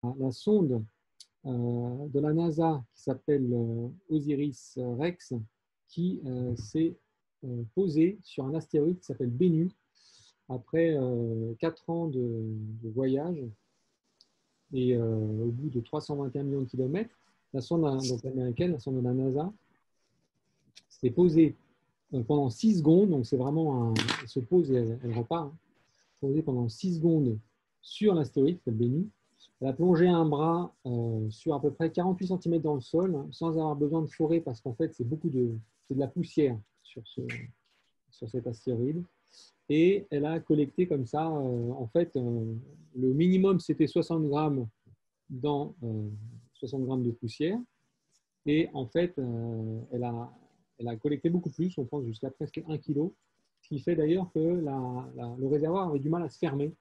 la sonde de la NASA qui s'appelle OSIRIS-REx qui s'est posée sur un astéroïde qui s'appelle Bennu après 4 ans de voyage et au bout de 321 millions de kilomètres, la sonde donc américaine, la sonde de la NASA, s'est posée pendant 6 secondes, donc c'est vraiment elle se pose et elle repart, hein, posée pendant 6 secondes sur l'astéroïde qui s'appelle Bennu. Elle a plongé un bras sur à peu près 48 cm dans le sol, hein, sans avoir besoin de forer, parce qu'en fait, c'est de la poussière sur cet astéroïde. Et elle a collecté comme ça, en fait, le minimum, c'était 60 grammes 60 grammes de poussière. Et en fait, elle a collecté beaucoup plus, on pense jusqu'à presque 1 kg, ce qui fait d'ailleurs que le réservoir avait du mal à se fermer.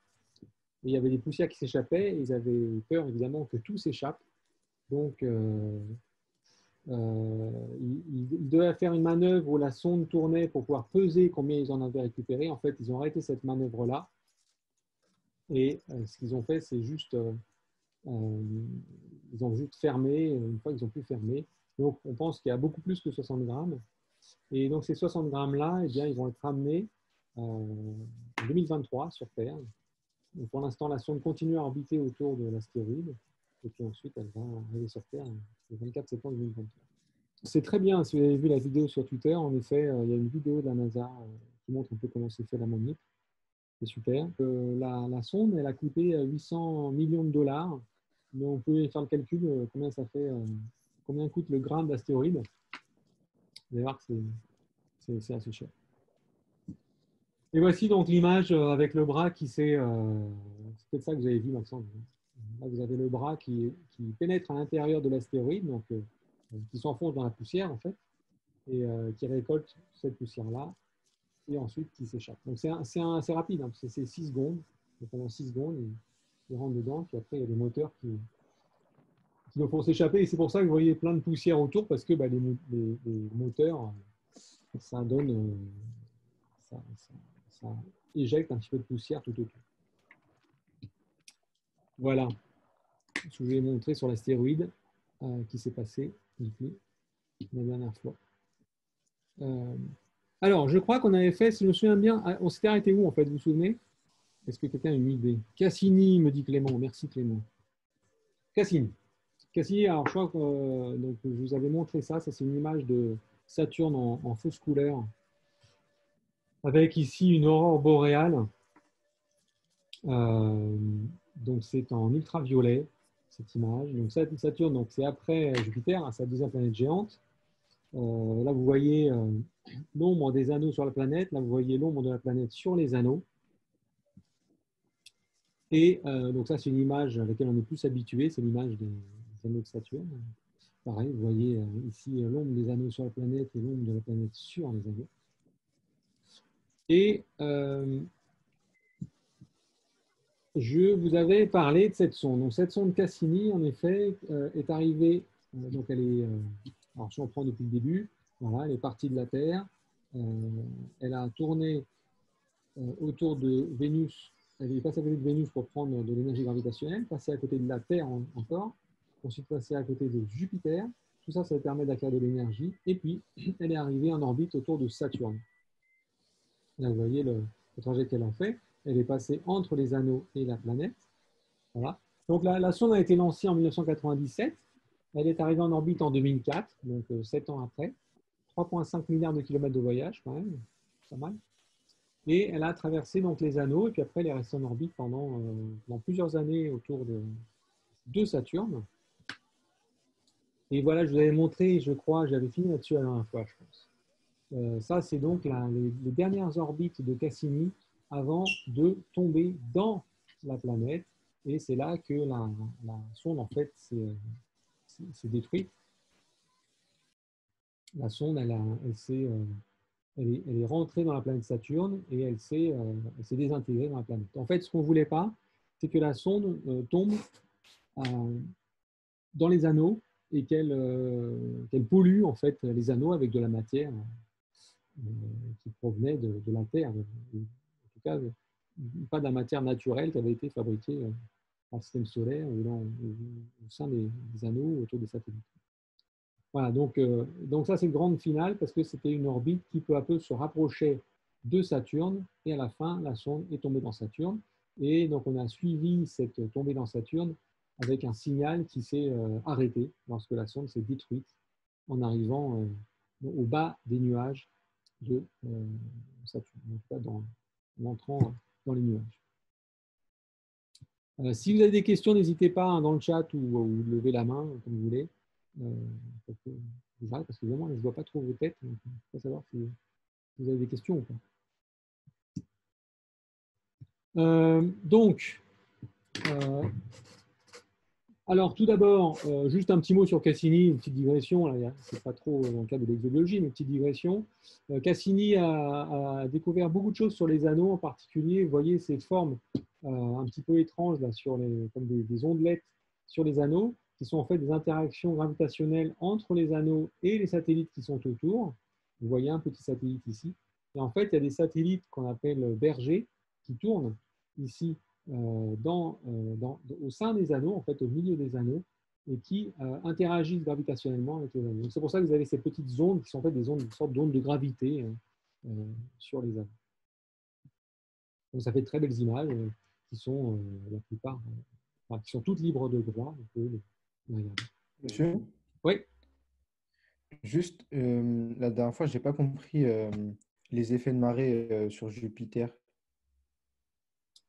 Et il y avait des poussières qui s'échappaient, et ils avaient peur évidemment que tout s'échappe. Donc, ils devaient faire une manœuvre où la sonde tournait pour pouvoir peser combien ils en avaient récupéré. En fait, ils ont arrêté cette manœuvre-là. Et ce qu'ils ont fait, c'est juste, ils ont juste fermé, une fois qu'ils ont pu fermer. Donc, on pense qu'il y a beaucoup plus que 60 grammes. Et donc, ces 60 grammes-là, eh bien, ils vont être ramenés en 2023 sur Terre. Donc, pour l'instant, la sonde continue à orbiter autour de l'astéroïde. Et puis ensuite, elle va arriver sur Terre le 24 septembre 2023. C'est très bien, si vous avez vu la vidéo sur Twitter, en effet, il y a une vidéo de la NASA qui montre un peu comment c'est fait la manip. C'est super. La sonde, elle a coûté 800 millions de dollars. Mais on peut faire le calcul, combien ça fait, combien coûte le gramme d'astéroïde. Vous allez voir que c'est assez cher. Et voici donc l'image avec le bras qui s'est... c'est peut-être ça que vous avez vu, Maxence. Là, vous avez le bras qui pénètre à l'intérieur de l'astéroïde, donc qui s'enfonce dans la poussière, en fait, et qui récolte cette poussière-là, et ensuite qui s'échappe. Donc c'est assez rapide, hein, c'est 6 secondes. Donc pendant 6 secondes, il rentre dedans, puis après, il y a des moteurs qui le font s'échapper, et c'est pour ça que vous voyez plein de poussière autour, parce que les moteurs, ça donne... ça éjecte un petit peu de poussière tout autour. Voilà ce que je vous ai montré sur l'astéroïde qui s'est passé depuis la dernière fois. Alors, je crois qu'on avait fait, si je me souviens bien, on s'était arrêté où en fait, vous vous souvenez? Est-ce que quelqu'un a une idée? Cassini, me dit Clément. Merci Clément. Cassini. Cassini, alors je crois que donc, je vous avais montré ça. Ça, c'est une image de Saturne en fausse couleur, avec ici une aurore boréale. Donc, c'est en ultraviolet, cette image. Donc, Saturne, donc, c'est après Jupiter, hein, sa deuxième planète géante. Là, vous voyez l'ombre des anneaux sur la planète. Là, vous voyez l'ombre de la planète sur les anneaux. Et donc, ça, c'est une image à laquelle on est plus habitué. C'est l'image des anneaux de Saturne. Pareil, vous voyez ici l'ombre des anneaux sur la planète et l'ombre de la planète sur les anneaux. Et je vous avais parlé de cette sonde. Donc, cette sonde Cassini, en effet, est arrivée. Donc, elle est. Alors, si on prend depuis le début, voilà, elle est partie de la Terre. Elle a tourné autour de Vénus. Elle est passée à côté de Vénus pour prendre de l'énergie gravitationnelle, passée à côté de la Terre encore, ensuite passée à côté de Jupiter. Tout ça, ça permet d'acquérir de l'énergie. Et puis, elle est arrivée en orbite autour de Saturne. Là, vous voyez le trajet qu'elle a fait. Elle est passée entre les anneaux et la planète. Voilà. Donc, la sonde a été lancée en 1997. Elle est arrivée en orbite en 2004, donc 7 ans après. 3,5 milliards de kilomètres de voyage, quand même. Pas mal. Et elle a traversé donc les anneaux, et puis après, elle est restée en orbite pendant plusieurs années autour de Saturne. Et voilà, je vous avais montré, je crois, j'avais fini là-dessus la dernière fois, je pense. Ça, c'est donc les dernières orbites de Cassini avant de tomber dans la planète. Et c'est là que la sonde, en fait, s'est détruite. La sonde, elle est rentrée dans la planète Saturne et elle s'est désintégrée dans la planète. En fait, ce qu'on ne voulait pas, c'est que la sonde tombe dans les anneaux et qu'elle pollue en fait les anneaux avec de la matière qui provenait de la Terre. En tout cas, pas de la matière naturelle qui avait été fabriquée dans le système solaire ou au sein des anneaux autour des satellites. Voilà, donc ça c'est une grande finale parce que c'était une orbite qui peu à peu se rapprochait de Saturne et à la fin la sonde est tombée dans Saturne et donc on a suivi cette tombée dans Saturne avec un signal qui s'est arrêté lorsque la sonde s'est détruite en arrivant au bas des nuages de Saturne, en tout cas en entrant dans les nuages. Si vous avez des questions, n'hésitez pas hein, dans le chat ou levez la main, comme vous voulez. Parce que vraiment, je ne vois pas trop vos têtes. Donc, je veux savoir si vous avez des questions ou pas. Alors, tout d'abord, juste un petit mot sur Cassini, une petite digression. Ce n'est pas trop dans le cadre de l'exobiologie, mais une petite digression. Cassini a découvert beaucoup de choses sur les anneaux, en particulier, vous voyez ces formes un petit peu étranges, là, comme des ondelettes sur les anneaux, qui sont en fait des interactions gravitationnelles entre les anneaux et les satellites qui sont autour. Vous voyez un petit satellite ici. Et en fait, il y a des satellites qu'on appelle bergers qui tournent ici au sein des anneaux, en fait, au milieu des anneaux, et qui interagissent gravitationnellement avec les anneaux. C'est pour ça que vous avez ces petites ondes qui sont en fait une sorte d'ondes de gravité sur les anneaux. Donc ça fait de très belles images qui sont la plupart, qui sont toutes libres de droit. Monsieur, oui. Juste, la dernière fois, je n'ai pas compris les effets de marée sur Jupiter.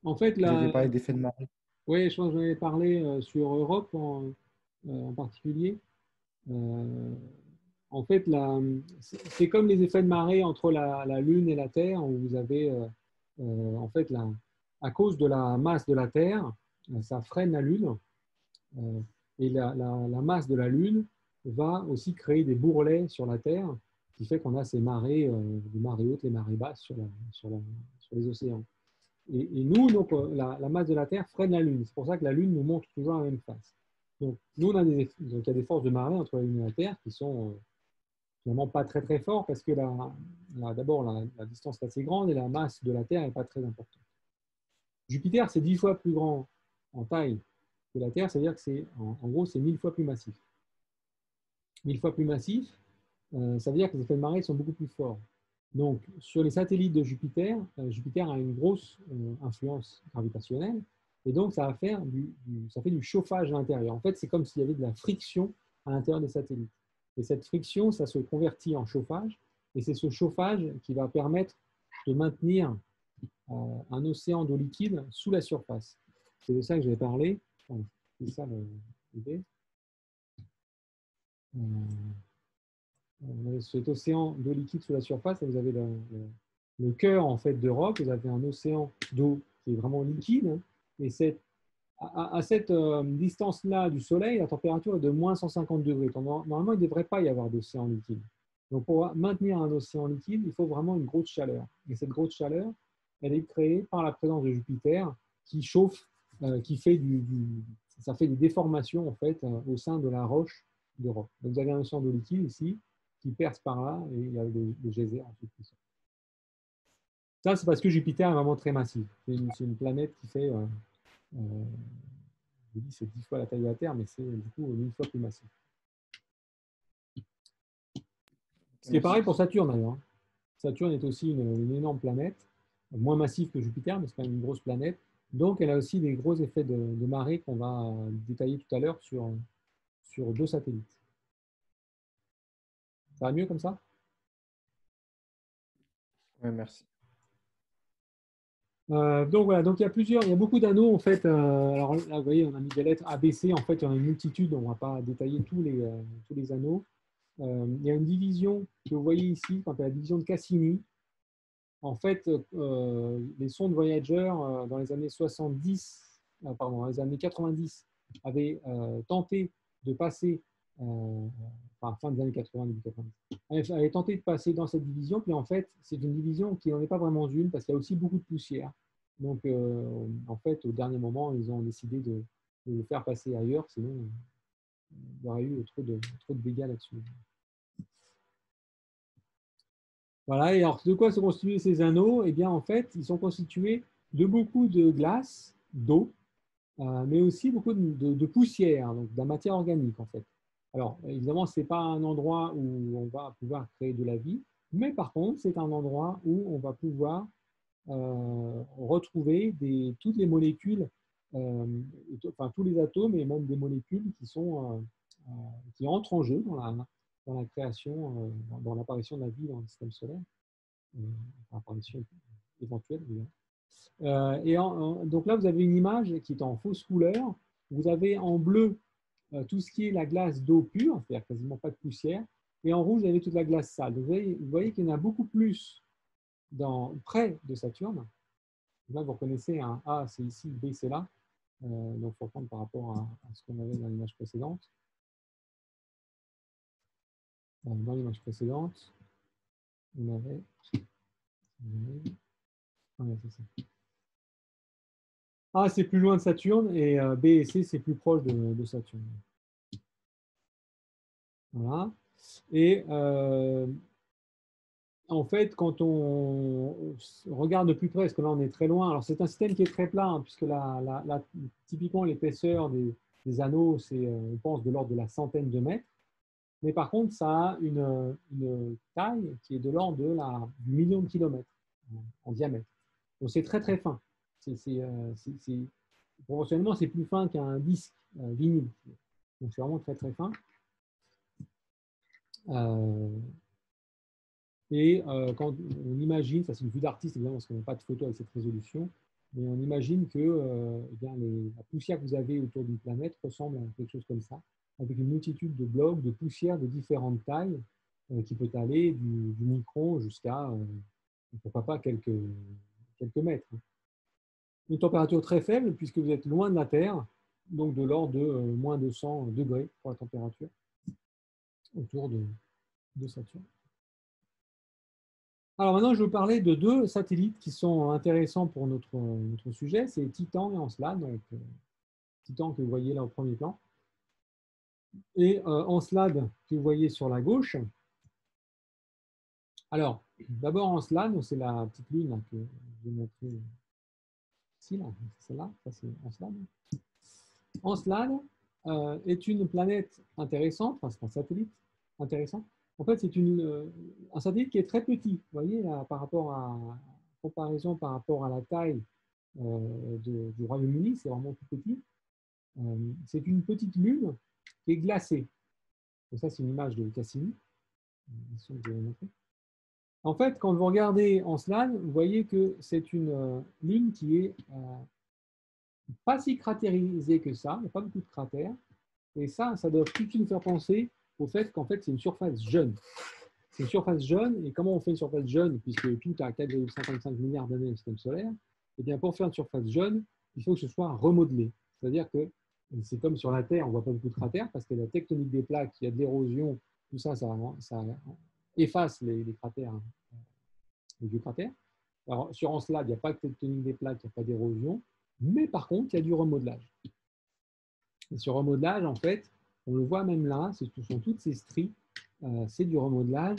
En fait, Vous avez parlé d'effets de marée. oui, je pense que j'en avais parlé sur Europe en particulier. En fait, c'est comme les effets de marée entre la Lune et la Terre, où vous avez, en fait, à cause de la masse de la Terre, ça freine la Lune, et la masse de la Lune va aussi créer des bourrelets sur la Terre, qui fait qu'on a ces marées, les marées hautes, les marées basses sur les océans. Et nous, donc, la masse de la Terre freine la Lune. C'est pour ça que la Lune nous montre toujours la même face. Donc, nous, donc, il y a des forces de marée entre la Lune et la Terre qui sont finalement pas très très fortes parce que d'abord, la distance est assez grande et la masse de la Terre n'est pas très importante. Jupiter, c'est 10 fois plus grand en taille que la Terre, c'est-à-dire que en gros, c'est 1000 fois plus massif. 1000 fois plus massif, ça veut dire que les effets de marée sont beaucoup plus forts. Donc, sur les satellites de Jupiter, Jupiter a une grosse influence gravitationnelle, et donc ça fait du chauffage à l'intérieur. En fait, c'est comme s'il y avait de la friction à l'intérieur des satellites. Et cette friction, ça se convertit en chauffage, et c'est ce chauffage qui va permettre de maintenir un océan d'eau liquide sous la surface. C'est de ça que j'avais parlé. Enfin, c'est ça l'idée. Vous avez cet océan d'eau liquide sous la surface et vous avez le cœur en fait d'Europe. Vous avez un océan d'eau qui est vraiment liquide. Et à cette distance-là du Soleil, la température est de moins 150 degrés. Normalement, il ne devrait pas y avoir d'océan liquide. Donc, pour maintenir un océan liquide, il faut vraiment une grosse chaleur. Et cette grosse chaleur, elle est créée par la présence de Jupiter qui chauffe, qui fait ça fait des déformations en fait au sein de la roche d'Europe. Donc, vous avez un océan d'eau liquide ici qui perce par là et il y a des geysers ensuite qui sortent. Ça, c'est parce que Jupiter est vraiment très massif. C'est une planète qui fait, je dis, c'est 10 fois la taille de la Terre, mais c'est du coup 1000 fois plus massif. Ce qui est pareil pour Saturne d'ailleurs. Saturne est aussi une énorme planète, moins massive que Jupiter, mais c'est quand même une grosse planète. Donc, elle a aussi des gros effets de marée qu'on va détailler tout à l'heure sur 2 satellites. Ça va mieux comme ça? Oui, merci. Donc voilà, donc il y a beaucoup d'anneaux en fait. Alors là, vous voyez, on a mis des lettres ABC. En fait, il y en a une multitude. On ne va pas détailler tous les anneaux. Il y a une division que vous voyez ici, quand il y a la division de Cassini. En fait, les sondes Voyager dans les années 90 avaient tenté de passer, enfin fin des années 80, début 90, avaient tenté de passer dans cette division. Puis en fait, c'est une division qui n'en est pas vraiment une parce qu'il y a aussi beaucoup de poussière. Donc, en fait, au dernier moment, ils ont décidé de le faire passer ailleurs, sinon il y aurait eu trop de dégâts là-dessus. Voilà, et alors de quoi sont constitués ces anneaux? Eh bien, en fait, ils sont constitués de beaucoup de glace, d'eau, mais aussi beaucoup de poussière, donc de la matière organique en fait. Alors, évidemment, ce n'est pas un endroit où on va pouvoir créer de la vie, mais par contre, c'est un endroit où on va pouvoir retrouver toutes les molécules, enfin tous les atomes et même des molécules qui entrent en jeu dans la création, dans l'apparition de la vie dans le système solaire, apparition éventuelle. Donc là, vous avez une image qui est en fausse couleur. Vous avez en bleu tout ce qui est la glace d'eau pure, c'est-à-dire quasiment pas de poussière, et en rouge, vous avez toute la glace sale. Donc, vous voyez qu'il y en a beaucoup plus près de Saturne. Là, vous reconnaissez un A, c'est ici, B, c'est là. Donc, il faut prendre par rapport à ce qu'on avait dans l'image précédente. Dans l'image précédente, on avait... c'est ça. A, c'est plus loin de Saturne, et B et C, c'est plus proche de Saturne. Voilà. Et en fait, quand on regarde de plus près, parce que là, on est très loin, alors c'est un système qui est très plat, hein, puisque typiquement, l'épaisseur des anneaux, c'est, on pense, de l'ordre de la centaine de mètres. Mais par contre, ça a une taille qui est de l'ordre du million de kilomètres en diamètre. Donc, c'est très, très fin. Proportionnellement, c'est plus fin qu'un disque vinyle. Donc, c'est vraiment très, très fin. Et quand on imagine, ça c'est une vue d'artiste évidemment parce qu'on n'a pas de photo avec cette résolution, mais on imagine que la poussière que vous avez autour d'une planète ressemble à quelque chose comme ça, avec une multitude de blocs, de poussière de différentes tailles qui peut aller du micron jusqu'à, pourquoi pas, quelques mètres. Une température très faible puisque vous êtes loin de la Terre, donc de l'ordre de moins 200 degrés pour la température autour de Saturne. Alors maintenant, je vais vous parler de deux satellites qui sont intéressants pour notre sujet. C'est Titan et Encelade. Donc, Titan que vous voyez là au premier plan. Et Encelade que vous voyez sur la gauche. Alors, d'abord Encelade, c'est la petite lune là, que je vais montrer ici. C'est celle-là, ça c'est Encelade. Encelade est une planète intéressante, enfin c'est un satellite intéressant. En fait, c'est un satellite qui est très petit. Vous voyez, là, comparaison par rapport à la taille du Royaume-Uni, c'est vraiment tout petit. C'est une petite lune qui est glacée. Donc ça, c'est une image de Cassini. En fait, quand vous regardez Encelade, vous voyez que c'est une lune qui est pas si cratérisée que ça. Il n'y a pas beaucoup de cratères. Et ça doit tout de suite nous faire penser au fait qu'en fait, c'est une surface jeune. C'est une surface jeune. Et comment on fait une surface jeune, puisque tout a 4,55 milliards d'années au système solaire? Eh bien, pour faire une surface jeune, il faut que ce soit remodelé. C'est-à-dire que c'est comme sur la Terre, on ne voit pas beaucoup de cratères parce que la tectonique des plaques, il y a de l'érosion, tout ça, ça efface les cratères, les vieux cratères. Alors, sur Encelade, il n'y a pas de tectonique des plaques, il n'y a pas d'érosion, mais par contre, il y a du remodelage. Et ce remodelage, en fait, on le voit même là, ce sont toutes ces stries, c'est du remodelage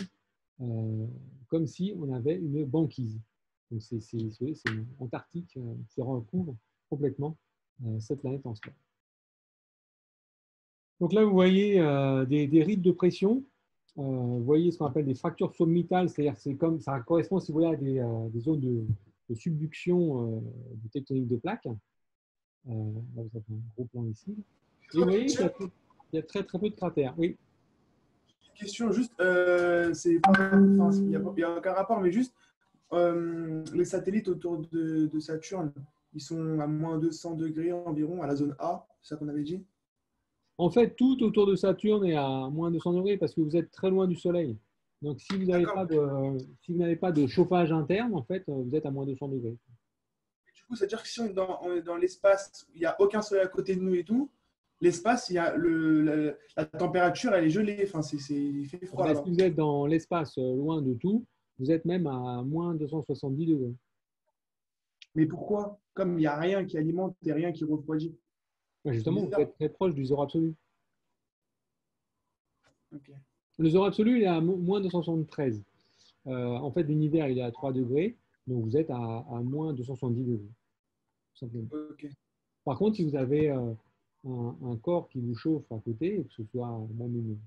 comme si on avait une banquise. Donc, c'est Antarctique qui recouvre complètement cette planète Encelade. Donc là, vous voyez des rides de pression. Vous voyez ce qu'on appelle des fractures sommitales, c'est-à-dire que ça correspond, si vous voulez, à des zones de subduction de tectonique de plaques. Là, vous avez un gros plan ici. Et vous voyez qu'il y a très, très peu de cratères. Oui. Question juste, il n'y a aucun rapport, mais juste, les satellites autour de Saturne, ils sont à moins 200 degrés environ, à la zone A, c'est ça qu'on avait dit? En fait, tout autour de Saturne est à moins 200 degrés parce que vous êtes très loin du Soleil. Donc, si vous n'avez pas de chauffage interne, en fait, vous êtes à moins 200 degrés. Du coup, c'est-à-dire que si on est dans l'espace, il n'y a aucun soleil à côté de nous et tout, l'espace, il y a la température, elle est gelée. Enfin, il fait froid là-bas. Si vous êtes dans l'espace loin de tout, vous êtes même à moins 270 degrés. Mais pourquoi? Comme il n'y a rien qui alimente et rien qui refroidit. Justement, vous êtes très proche du zéro absolu. Okay. Le zéro absolu, il est à moins 273. En fait, l'univers, il est à 3 degrés, donc vous êtes à moins 270 degrés. Tout simplement. Okay. Par contre, si vous avez un corps qui vous chauffe à côté, que ce soit même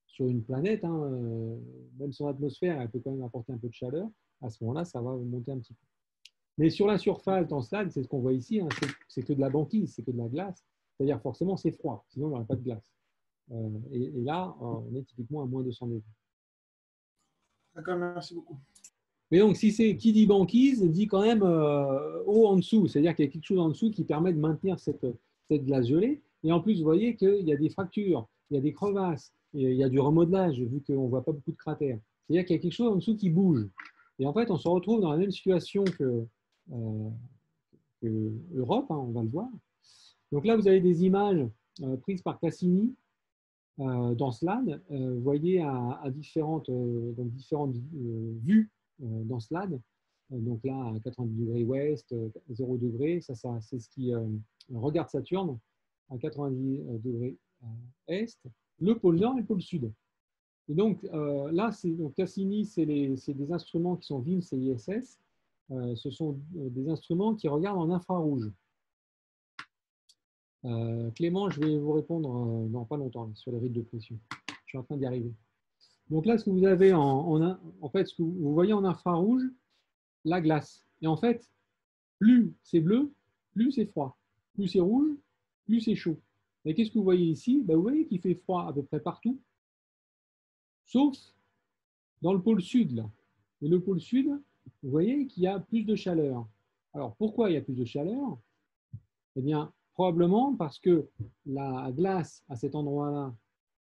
sur une planète, hein, même son atmosphère, elle peut quand même apporter un peu de chaleur, à ce moment-là, ça va monter un petit peu. Mais sur la surface, dans ce stade, c'est ce qu'on voit ici, hein, c'est que de la banquise, c'est que de la glace. C'est-à-dire forcément, c'est froid, sinon il n'y aurait pas de glace. Et là, on est typiquement à moins 200 degrés. D'accord, merci beaucoup. Mais donc, si c'est qui dit banquise, dit quand même eau en dessous. C'est-à-dire qu'il y a quelque chose en dessous qui permet de maintenir cette glace gelée. Et en plus, vous voyez qu'il y a des fractures, il y a des crevasses, et il y a du remodelage, vu qu'on ne voit pas beaucoup de cratères. C'est-à-dire qu'il y a quelque chose en dessous qui bouge. Et en fait, on se retrouve dans la même situation que Europe, hein, on va le voir. Donc là, vous avez des images prises par Cassini dans SLAD. Vous voyez à différentes vues dans SLAD. Donc là, à 90 degrés ouest, 0 degré, ça c'est ce qui regarde Saturne, à 90 degrés est, le pôle nord et le pôle sud. Et donc là, donc Cassini, c'est des instruments qui sont VIMS et ISS. Ce sont des instruments qui regardent en infrarouge. Clément, je vais vous répondre dans pas longtemps là, sur les rites de pression. Je suis en train d'y arriver. Donc là, ce que vous avez en fait, ce que vous voyez en infrarouge, la glace. Et en fait, plus c'est bleu, plus c'est froid. Plus c'est rouge, plus c'est chaud. Et qu'est-ce que vous voyez ici? Vous voyez qu'il fait froid à peu près partout, sauf dans le pôle sud. Là. Et le pôle sud, vous voyez qu'il y a plus de chaleur. Alors, pourquoi il y a plus de chaleur? Eh bien, probablement parce que la glace à cet endroit-là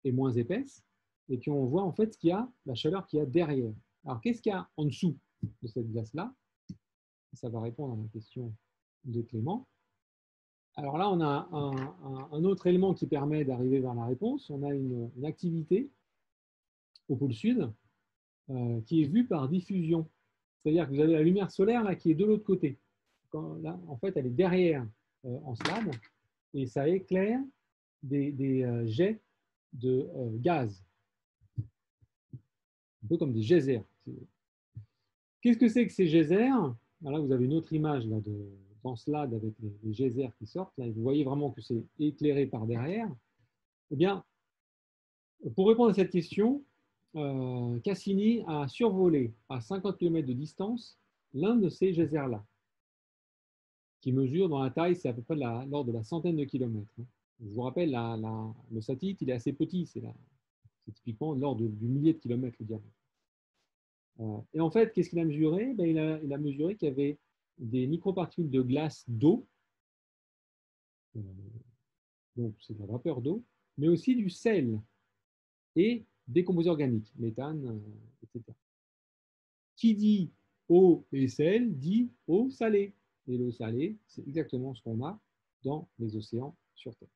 est moins épaisse et qu'on voit en fait qu'il y a la chaleur qu'il y a derrière. Alors, qu'est-ce qu'il y a en dessous de cette glace-là? Ça va répondre à la question de Clément. Alors là, on a un autre élément qui permet d'arriver vers la réponse. On a une activité au pôle sud qui est vue par diffusion. C'est-à-dire que vous avez la lumière solaire là, qui est de l'autre côté. Là, en fait, elle est derrière en SLAD et ça éclaire des jets de gaz, un peu comme des geysers. Qu'est-ce que c'est que ces geysers? Là, vous avez une autre image là, dans SLAD avec les geysers qui sortent. Là, vous voyez vraiment que c'est éclairé par derrière. Eh bien, pour répondre à cette question, Cassini a survolé à 50 km de distance l'un de ces geysers-là, qui mesure dans la taille, c'est à peu près l'ordre de la centaine de kilomètres. Je vous rappelle, le satellite, il est assez petit, c'est typiquement l'ordre du millier de kilomètres le diamètre. Et en fait, qu'est-ce qu'il a mesuré? Il a mesuré qu'il y avait des microparticules de glace d'eau, donc c'est de la vapeur d'eau, mais aussi du sel et des composés organiques, méthane, etc. Qui dit eau et sel dit eau salée. Et l'eau salée, c'est exactement ce qu'on a dans les océans sur Terre.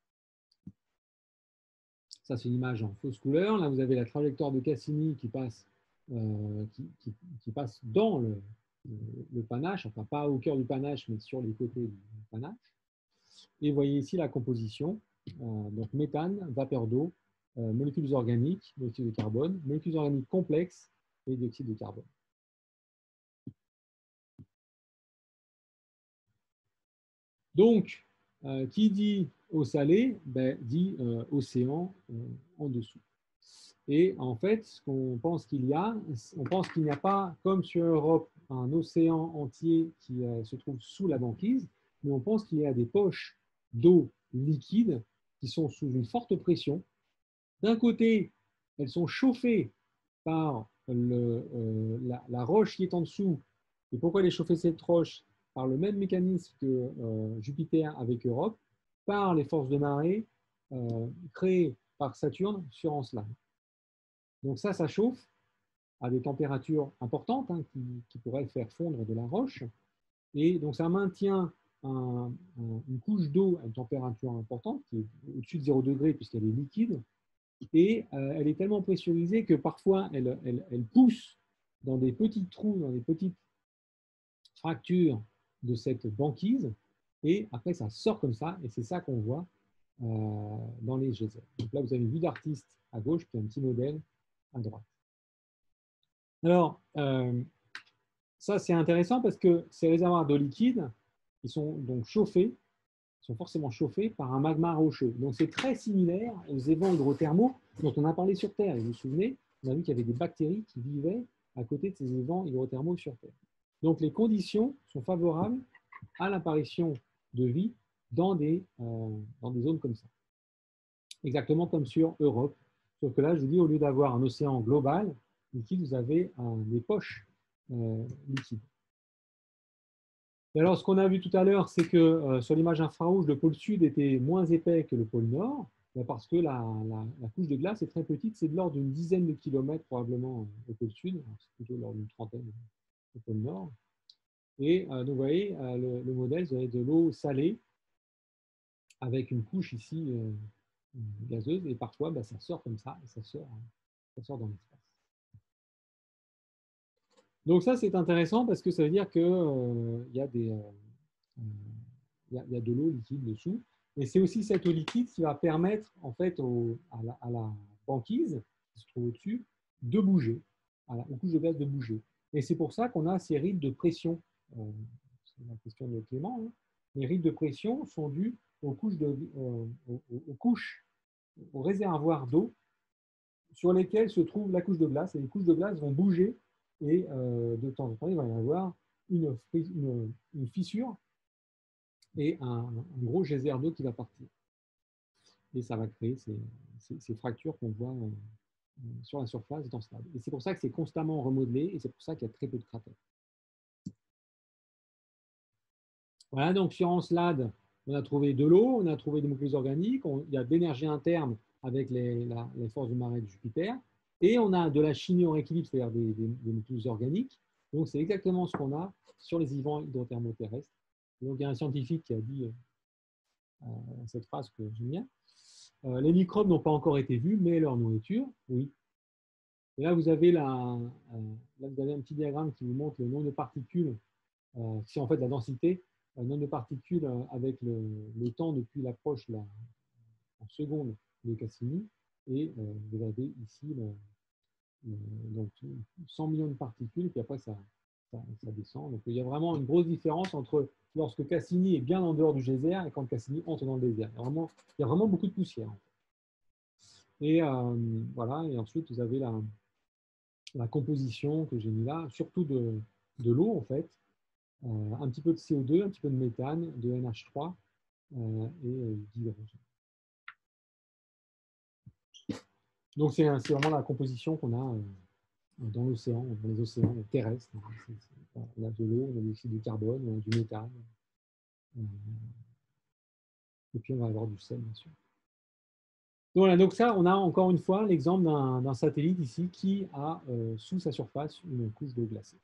Ça, c'est une image en fausse couleur. Là, vous avez la trajectoire de Cassini qui passe, qui passe dans le panache, enfin pas au cœur du panache, mais sur les côtés du panache. Et vous voyez ici la composition, donc méthane, vapeur d'eau, molécules organiques, dioxyde de carbone, molécules organiques complexes et dioxyde de carbone. Donc, qui dit eau salée, dit océan en dessous. Et en fait, ce qu'on pense qu'il y a, on pense qu'il n'y a pas, comme sur Europe, un océan entier qui se trouve sous la banquise, mais on pense qu'il y a des poches d'eau liquide qui sont sous une forte pression. D'un côté, elles sont chauffées par la roche qui est en dessous. Et pourquoi elle est chauffée cette roche? Par le même mécanisme que Jupiter avec Europe, par les forces de marée créées par Saturne sur Encelade. Donc ça chauffe à des températures importantes qui pourraient faire fondre de la roche. Et donc ça maintient une couche d'eau à une température importante, qui est au-dessus de 0 degré puisqu'elle est liquide. Et elle est tellement pressurisée que parfois elle pousse dans des petits trous, dans des petites fractures de cette banquise. Et après, ça sort comme ça. Et c'est ça qu'on voit dans les geysers. Donc là, vous avez une vue d'artiste à gauche, puis un petit modèle à droite. Alors, ça, c'est intéressant parce que ces réservoirs d'eau liquide, ils sont donc chauffés sont forcément chauffés par un magma rocheux. Donc c'est très similaire aux évents hydrothermaux dont on a parlé sur Terre. Et vous vous souvenez, on a vu qu'il y avait des bactéries qui vivaient à côté de ces évents hydrothermaux sur Terre. Donc les conditions sont favorables à l'apparition de vie dans des zones comme ça. Exactement comme sur Europe. Sauf que là, je vous dis, au lieu d'avoir un océan global liquide, vous avez des poches liquides. Et alors, ce qu'on a vu tout à l'heure, c'est que sur l'image infrarouge, le pôle sud était moins épais que le pôle nord, parce que la couche de glace est très petite, c'est de l'ordre d'une dizaine de kilomètres probablement au pôle sud, c'est plutôt de l'ordre d'une trentaine au pôle nord. Et donc, vous voyez, le modèle, vous avez de l'eau salée avec une couche ici gazeuse, et parfois, ça sort comme ça, et ça sort dans l'espace. Donc ça, c'est intéressant parce que ça veut dire qu'il y a de l'eau liquide dessous. Et c'est aussi cette eau liquide qui va permettre en fait à la banquise qui se trouve au-dessus de bouger, aux couches de glace de bouger. Et c'est pour ça qu'on a ces rides de pression. C'est la question de Clément. Hein. Les rides de pression sont dues aux réservoirs d'eau sur lesquels se trouve la couche de glace. Et les couches de glace vont bouger et de temps en temps, il va y avoir une fissure et un gros geyser d'eau qui va partir. Et ça va créer ces fractures qu'on voit sur la surface dans SLAD. Et c'est pour ça que c'est constamment remodelé et c'est pour ça qu'il y a très peu de cratères. Voilà, donc sur Encelade, on a trouvé de l'eau, on a trouvé des molécules organiques, il y a de l'énergie interne avec les forces de marée de Jupiter, et on a de la chimie en équilibre, c'est-à-dire des molécules organiques. Donc c'est exactement ce qu'on a sur les évents hydrothermaux terrestres. Donc il y a un scientifique qui a dit cette phrase que j'aime bien. Les microbes n'ont pas encore été vus, mais leur nourriture, oui. Et là, vous avez un petit diagramme qui vous montre le nombre de particules, qui est en fait la densité, le nombre de particules avec le temps depuis l'approche en secondes de Cassini. Et vous avez ici donc 100 millions de particules, puis après ça descend. Donc il y a vraiment une grosse différence entre lorsque Cassini est bien en dehors du geyser et quand Cassini entre dans le désert. Il y a vraiment beaucoup de poussière. En fait. Et voilà, et ensuite vous avez la composition que j'ai mis là, surtout de l'eau en fait, un petit peu de CO2, un petit peu de méthane, de NH3 et d'hydrogène. Donc c'est vraiment la composition qu'on a dans l'océan, dans les océans terrestres. On a de l'eau, on a du dioxyde de carbone, on a du méthane. Et puis on va avoir du sel, bien sûr. Voilà, donc ça, on a encore une fois l'exemple d'un satellite ici qui a sous sa surface une couche d'eau glacée.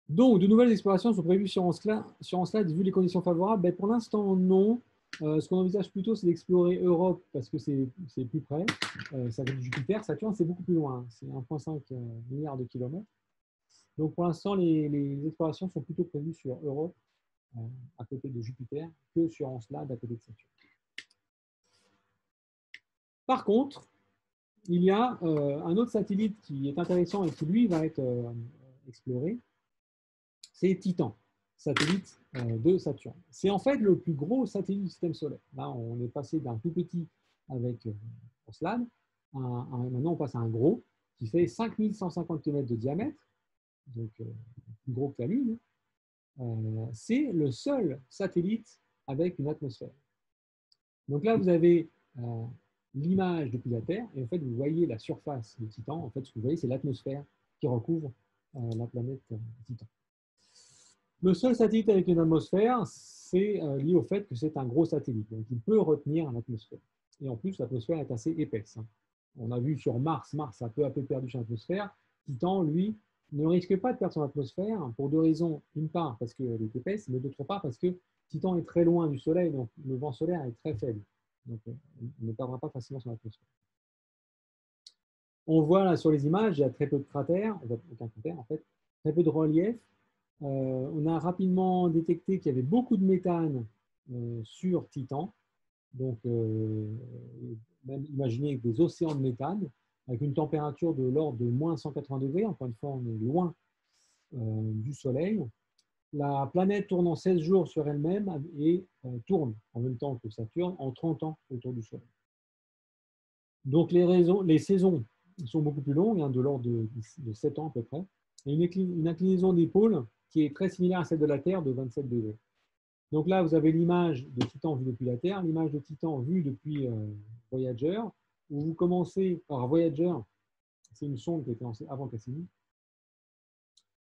Donc, de nouvelles explorations sont prévues sur Encelade vu les conditions favorables. Pour l'instant, non. Ce qu'on envisage plutôt, c'est d'explorer Europe parce que c'est plus près. Ça vient de Jupiter. Saturne, c'est beaucoup plus loin. C'est 1,5 milliard de kilomètres. Donc, pour l'instant, les explorations sont plutôt prévues sur Europe, à côté de Jupiter, que sur Encelade, à côté de Saturne. Par contre, il y a un autre satellite qui est intéressant et qui, lui, va être exploré. C'est Titan, satellite de Saturne. C'est en fait le plus gros satellite du système solaire. Là, on est passé d'un tout petit avec Encelade, maintenant on passe à un gros qui fait 5150 km de diamètre, donc plus gros que la Lune. C'est le seul satellite avec une atmosphère. Donc là, vous avez l'image depuis la Terre, et en fait, vous voyez la surface de Titan. En fait, ce que vous voyez, c'est l'atmosphère qui recouvre la planète Titan. Le seul satellite avec une atmosphère, c'est lié au fait que c'est un gros satellite. Donc, il peut retenir l'atmosphère. Et en plus, l'atmosphère est assez épaisse. On a vu sur Mars, Mars a peu à peu perdu son atmosphère. Titan, lui, ne risque pas de perdre son atmosphère pour deux raisons. D'une part, parce qu'elle est épaisse, mais d'autre part, parce que Titan est très loin du Soleil, donc le vent solaire est très faible. Donc, il ne perdra pas facilement son atmosphère. On voit là sur les images, il y a très peu de cratères, aucun cratère en fait, très peu de relief. On a rapidement détecté qu'il y avait beaucoup de méthane sur Titan. Donc, même imaginez des océans de méthane avec une température de l'ordre de moins 180 degrés. Encore une fois, on est loin du Soleil. la planète tourne en 16 jours sur elle-même et tourne en même temps que Saturne en 30 ans autour du Soleil. Donc les saisons sont beaucoup plus longues, hein, de l'ordre de 7 ans à peu près, et une inclinaison des pôles qui est très similaire à celle de la Terre de 27 degrés. Donc là, vous avez l'image de Titan vue depuis la Terre, l'image de Titan vue depuis Voyager, où vous commencez par Voyager, c'est une sonde qui a été lancée avant Cassini.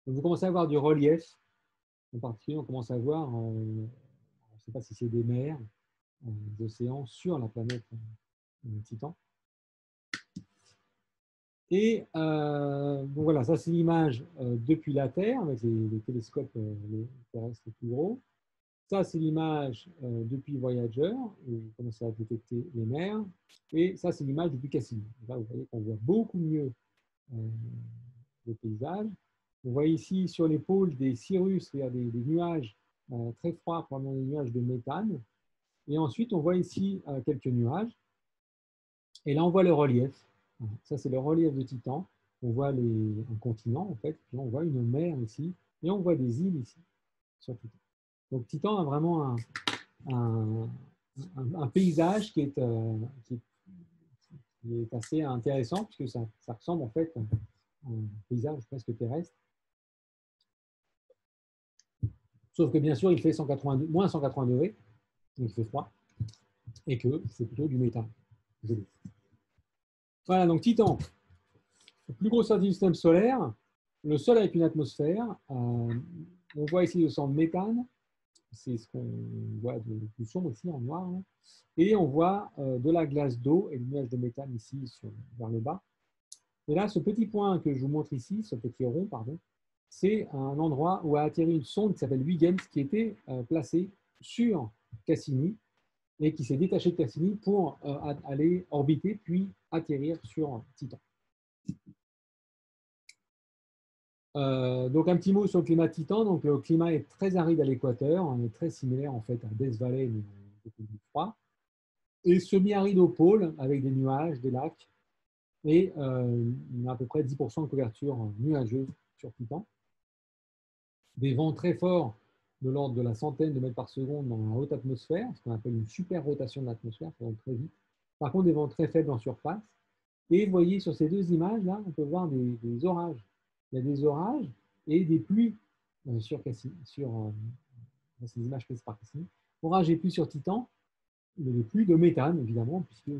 Donc vous commencez à avoir du relief, en particulier on commence à voir, on ne sait pas si c'est des mers, des océans sur la planète Titan. Et donc voilà, ça c'est l'image depuis la Terre, avec les télescopes terrestres les plus gros. Ça, c'est l'image depuis Voyager, où vous commencez à détecter les mers. Et ça, c'est l'image depuis Cassini. Là, vous voyez qu'on voit beaucoup mieux le paysage. Vous voyez ici sur les pôles des cirrus, c'est-à-dire des nuages très froids, probablement des nuages de méthane. Et ensuite, on voit ici quelques nuages. Et là, on voit le relief. Ça, c'est le relief de Titan. On voit un continent, en fait. Puis on voit une mer ici. Et on voit des îles ici, sur Titan. Donc Titan a vraiment un paysage qui est assez intéressant, puisque ça ressemble en fait à un paysage presque terrestre. Sauf que bien sûr, il fait moins 180 degrés, donc il fait froid, et que c'est plutôt du méthane. Voilà, donc Titan, le plus gros satellite du système solaire, le Sol avec une atmosphère. On voit ici le sang de méthane. C'est ce qu'on voit de plus sombre ici en noir. Hein. Et on voit de la glace d'eau et le nuage de méthane ici vers le bas. Et là, ce petit point que je vous montre ici, ce petit rond, pardon, c'est un endroit où a atterri une sonde qui s'appelle Huygens, qui était placée sur Cassini et qui s'est détachée de Cassini pour aller orbiter puis atterrir sur Titan. Donc un petit mot sur le climat de Titan. Donc le climat est très aride à l'équateur, on est très similaire en fait à Death Valley, mais beaucoup plus froid, et semi-aride au pôle avec des nuages, des lacs, et on a à peu près 10% de couverture nuageuse sur Titan. Des vents très forts de l'ordre de la centaine de mètres par seconde dans la haute atmosphère, ce qu'on appelle une super rotation de l'atmosphère, ça va très vite. Par contre, des vents très faibles en surface. Et vous voyez sur ces deux images là, on peut voir des orages. Il y a des orages et des pluies sur ces images prises par Cassini. Orages et pluies sur Titan, mais des pluies de méthane, évidemment, puisque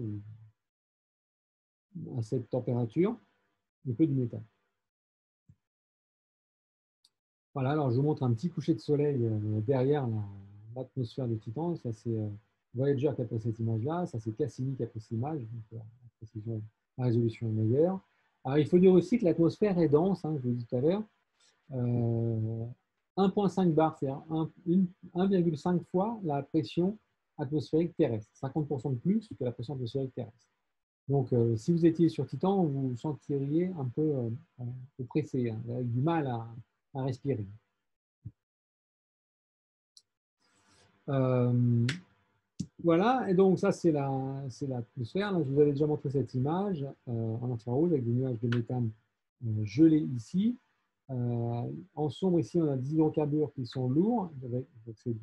à cette température, il y a peu de méthane. Voilà, alors je vous montre un petit coucher de soleil derrière l'atmosphère de Titan. Ça, c'est Voyager qui a pris cette image-là. Ça, c'est Cassini qui a pris cette image. Donc, la précision, la résolution est meilleure. Alors, il faut dire aussi que l'atmosphère est dense, hein, je vous l'ai dit tout à l'heure. 1,5 bar, c'est-à-dire 1,5 fois la pression atmosphérique terrestre, 50% de plus que la pression atmosphérique terrestre. Donc, si vous étiez sur Titan, vous vous sentiriez un peu oppressé, hein, avec du mal à respirer. Voilà, et donc ça c'est l'atmosphère. Je vous avais déjà montré cette image en infrarouge avec des nuages de méthane gelés ici. En sombre ici, on a des hydrocarbures qui sont lourds, c'est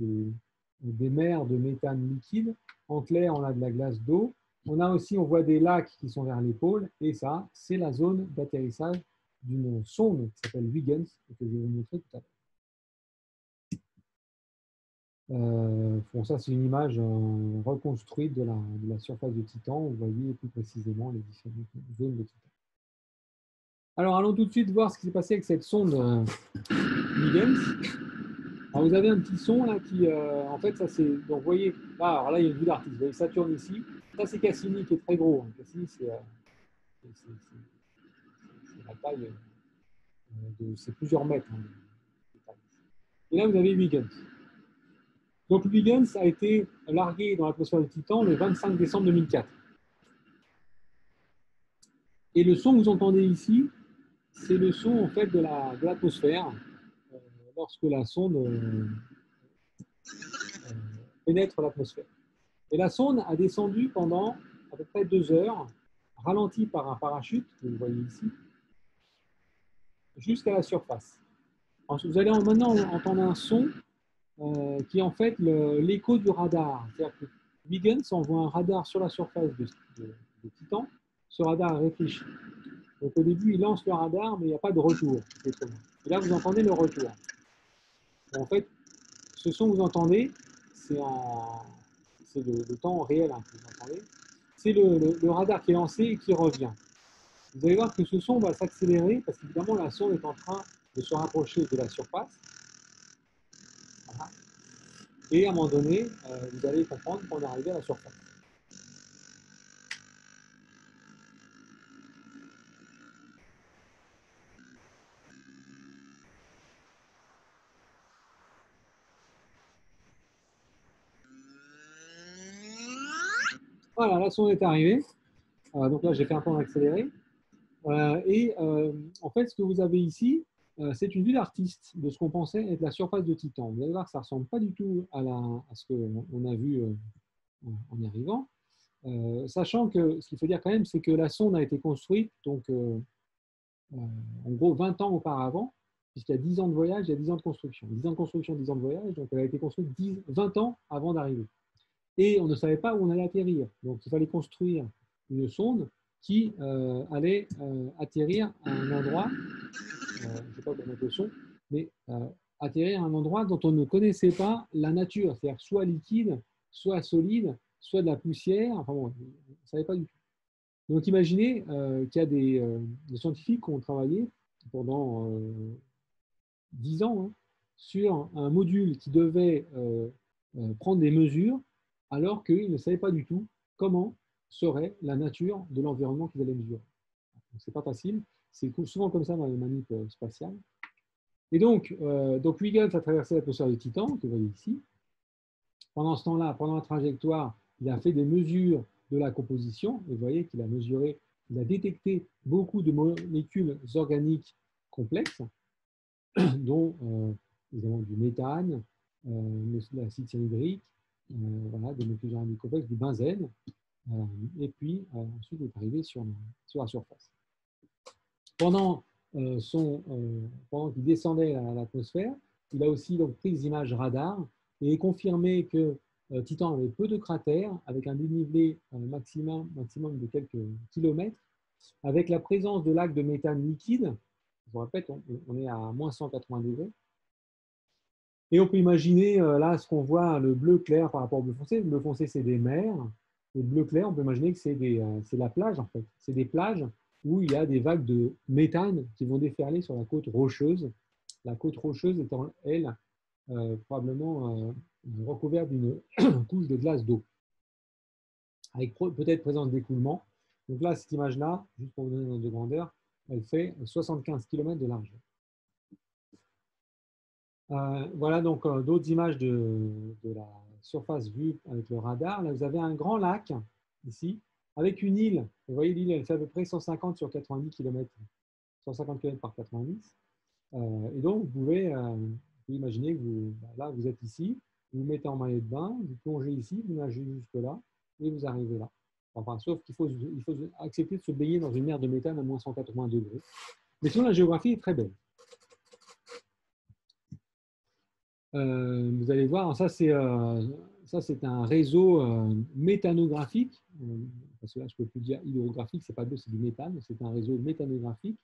des mers de méthane liquide. En clair, on a de la glace d'eau. On voit des lacs qui sont vers les pôles, et ça, c'est la zone d'atterrissage d'une sonde qui s'appelle Huygens, que je vais vous montrer tout à l'heure. Bon, ça, c'est une image reconstruite de la surface de Titan. Vous voyez plus précisément les différentes zones de Titan. Alors, allons tout de suite voir ce qui s'est passé avec cette sonde Huygens. Alors, vous avez un petit son là qui, en fait, ça c'est. Donc, vous voyez, là, alors là, il y a une vue d'artiste. Vous voyez Saturne ici. Ça, c'est Cassini qui est très gros. Cassini, c'est la taille c'est plusieurs mètres. Hein. Et là, vous avez Huygens. Donc, Huygens a été largué dans l'atmosphère de Titan le 25 décembre 2004. Et le son que vous entendez ici, c'est le son en fait de l'atmosphère lorsque la sonde pénètre l'atmosphère. Et la sonde a descendu pendant à peu près 2 heures, ralentie par un parachute, que vous voyez ici, jusqu'à la surface. Alors, vous allez maintenant entendre un son qui est en fait l'écho du radar. C'est-à-dire que Huygens envoie un radar sur la surface de Titan. Ce radar réfléchit. Donc au début, il lance le radar, mais il n'y a pas de retour. Et là, vous entendez le retour. En fait, ce son que vous entendez, c'est le temps réel hein, que vous entendez. C'est le radar qui est lancé et qui revient. Vous allez voir que ce son va s'accélérer parce qu'évidemment, la sonde est en train de se rapprocher de la surface. Voilà. Et à un moment donné, vous allez comprendre qu'on est arrivé à la surface. Voilà, la sonde est arrivée. Donc là, j'ai fait un plan accéléré. En fait, ce que vous avez ici, c'est une vue d'artiste de ce qu'on pensait être la surface de Titan. Vous allez voir que ça ne ressemble pas du tout à ce qu'on a vu en y arrivant. Sachant que ce qu'il faut dire quand même, c'est que la sonde a été construite, donc en gros 20 ans auparavant, puisqu'il y a 10 ans de voyage, il y a 10 ans de construction. 10 ans de construction, 10 ans de voyage, donc elle a été construite 20 ans avant d'arriver. Et on ne savait pas où on allait atterrir. Donc il fallait construire une sonde qui allait atterrir à un endroit, je ne sais pas comment mettre le son, mais atterrir à un endroit dont on ne connaissait pas la nature, c'est-à-dire soit liquide, soit solide, soit de la poussière, enfin bon, on ne savait pas du tout. Donc imaginez qu'il y a des scientifiques qui ont travaillé pendant 10 ans hein, sur un module qui devait prendre des mesures alors qu'ils ne savaient pas du tout comment serait la nature de l'environnement qu'ils allaient mesurer. Ce n'est pas facile, c'est souvent comme ça dans les manips spatiales. Et donc Huygens a traversé l'atmosphère de Titan, que vous voyez ici. Pendant ce temps-là, pendant la trajectoire, il a fait des mesures de la composition. Et vous voyez qu'il a mesuré, il a détecté beaucoup de molécules organiques complexes, dont évidemment du méthane, de l'acide cyanhydrique, voilà, des molécules organiques complexes, du benzène. Et puis ensuite, il est arrivé sur la surface. Pendant qu'il descendait à l'atmosphère, il a aussi donc, pris des images radar et confirmé que Titan avait peu de cratères, avec un dénivelé maximum de quelques kilomètres, avec la présence de lacs de méthane liquide. Je vous répète, on est à moins 180 degrés. Et on peut imaginer là ce qu'on voit, le bleu clair par rapport au bleu foncé. Le bleu foncé, c'est des mers. Et le bleu clair, on peut imaginer que c'est la plage, en fait. C'est des plages où il y a des vagues de méthane qui vont déferler sur la côte rocheuse. La côte rocheuse étant, elle, probablement recouverte d'une couche de glace d'eau, avec peut-être présence d'écoulement. Donc là, cette image-là, juste pour vous donner un ordre de grandeur, elle fait 75 km de largeur. Voilà donc d'autres images de la surface vue avec le radar. Là, vous avez un grand lac, ici, avec une île. Vous voyez, l'île, elle fait à peu près 150 sur 90 km, 150 km par 90. Et donc, vous pouvez imaginer que là, vous êtes ici, vous vous mettez en maillot de bain, vous plongez ici, vous nagez jusque-là, et vous arrivez là. Enfin, sauf qu'il faut accepter de se baigner dans une mer de méthane à moins 180 degrés. Mais sinon, la géographie est très belle. Vous allez voir, ça c'est un réseau méthanographique, parce que là je ne peux plus dire hydrographique, c'est pas de l'eau, c'est du méthane, c'est un réseau méthanographique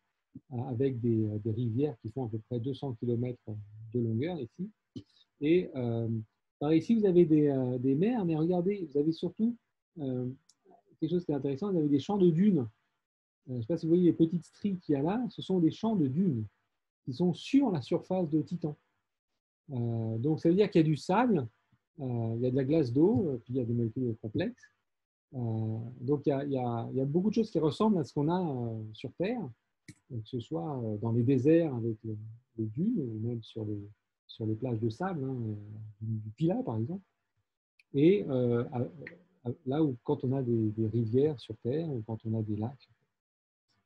avec des rivières qui font à peu près 200 km de longueur ici. Et par ici vous avez des mers, mais regardez, vous avez surtout quelque chose qui est intéressant, vous avez des champs de dunes. Je ne sais pas si vous voyez les petites stries qu'il y a là, ce sont des champs de dunes qui sont sur la surface de Titan. Donc, ça veut dire qu'il y a du sable, il y a de la glace d'eau, puis il y a des molécules complexes. Donc, il y a beaucoup de choses qui ressemblent à ce qu'on a sur Terre, que ce soit dans les déserts avec les dunes, ou même sur les plages de sable, hein, du Pilat par exemple. Et là où, quand on a des rivières sur Terre, ou quand on a des lacs.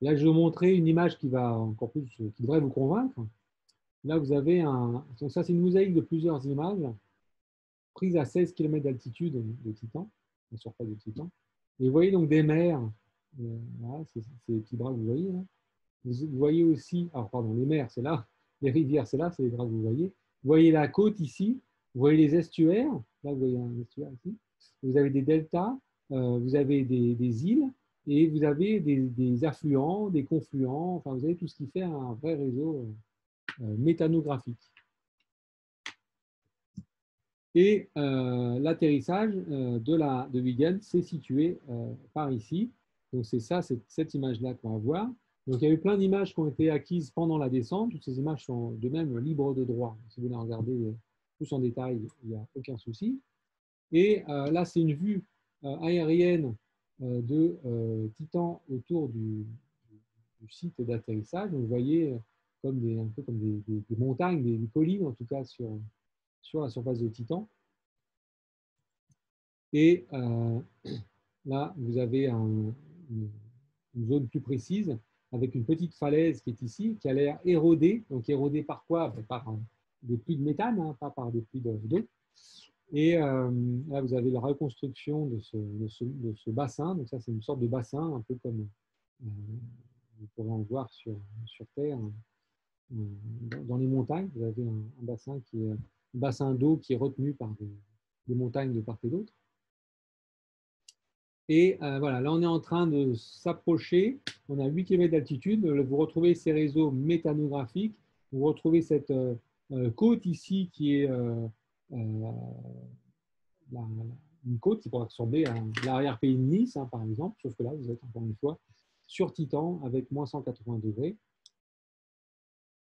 Et là, je vais vous montrer une image qui va encore plus, qui devrait vous convaincre. Là, vous avez donc ça, c'est une mosaïque de plusieurs images prises à 16 km d'altitude de Titan, la surface de Titan. Et vous voyez donc des mers, voilà, c'est les petits bras que vous voyez là. Vous voyez aussi, alors pardon, les mers, c'est là, les rivières, c'est là, c'est les graphes que vous voyez. Vous voyez la côte ici, vous voyez les estuaires, là vous voyez un estuaire ici, vous avez des deltas, vous avez des îles, et vous avez des affluents, des confluents, enfin vous avez tout ce qui fait un vrai réseau méthanographique. Et l'atterrissage de Huygens s'est situé par ici. Donc c'est ça, c'est cette image-là qu'on va voir. Donc il y a eu plein d'images qui ont été acquises pendant la descente. Toutes ces images sont de même libres de droit. Si vous voulez en regarder plus en détail, il n'y a aucun souci. Et là, c'est une vue aérienne de Titan autour du site d'atterrissage. Vous voyez comme un peu comme des montagnes, des collines en tout cas sur la surface de Titan. Et là, vous avez une zone plus précise avec une petite falaise qui est ici, qui a l'air érodée. Donc érodée par quoi? Par des pluies de méthane, hein, pas par des pluies d'eau. Et là, vous avez la reconstruction de ce bassin. Donc ça, c'est une sorte de bassin, un peu comme vous pourrez en voir sur Terre. Dans les montagnes, vous avez un bassin qui est un bassin d'eau qui est retenu par des montagnes de part et d'autre. Et voilà, là, on est en train de s'approcher. On a 8 km d'altitude. Vous retrouvez ces réseaux méthanographiques. Vous retrouvez cette côte ici qui est une côte qui pourrait ressembler à l'arrière-pays de Nice, hein, par exemple. Sauf que là, vous êtes encore une fois sur Titan avec moins 180 degrés.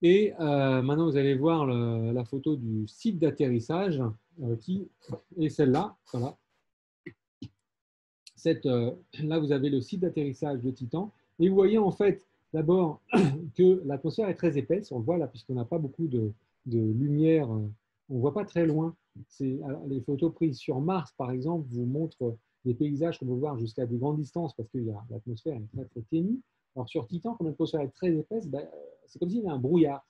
Et maintenant, vous allez voir la photo du site d'atterrissage qui est celle-là. Voilà. Là, vous avez le site d'atterrissage de Titan. Et vous voyez en fait d'abord que l'atmosphère est très épaisse. On le voit là, puisqu'on n'a pas beaucoup de lumière. On ne voit pas très loin. Alors, les photos prises sur Mars, par exemple, vous montrent des paysages qu'on peut voir jusqu'à des grandes distances parce que l'atmosphère est très, très ténue. Alors sur Titan, quand l'atmosphère est très épaisse, c'est comme s'il y avait un brouillard.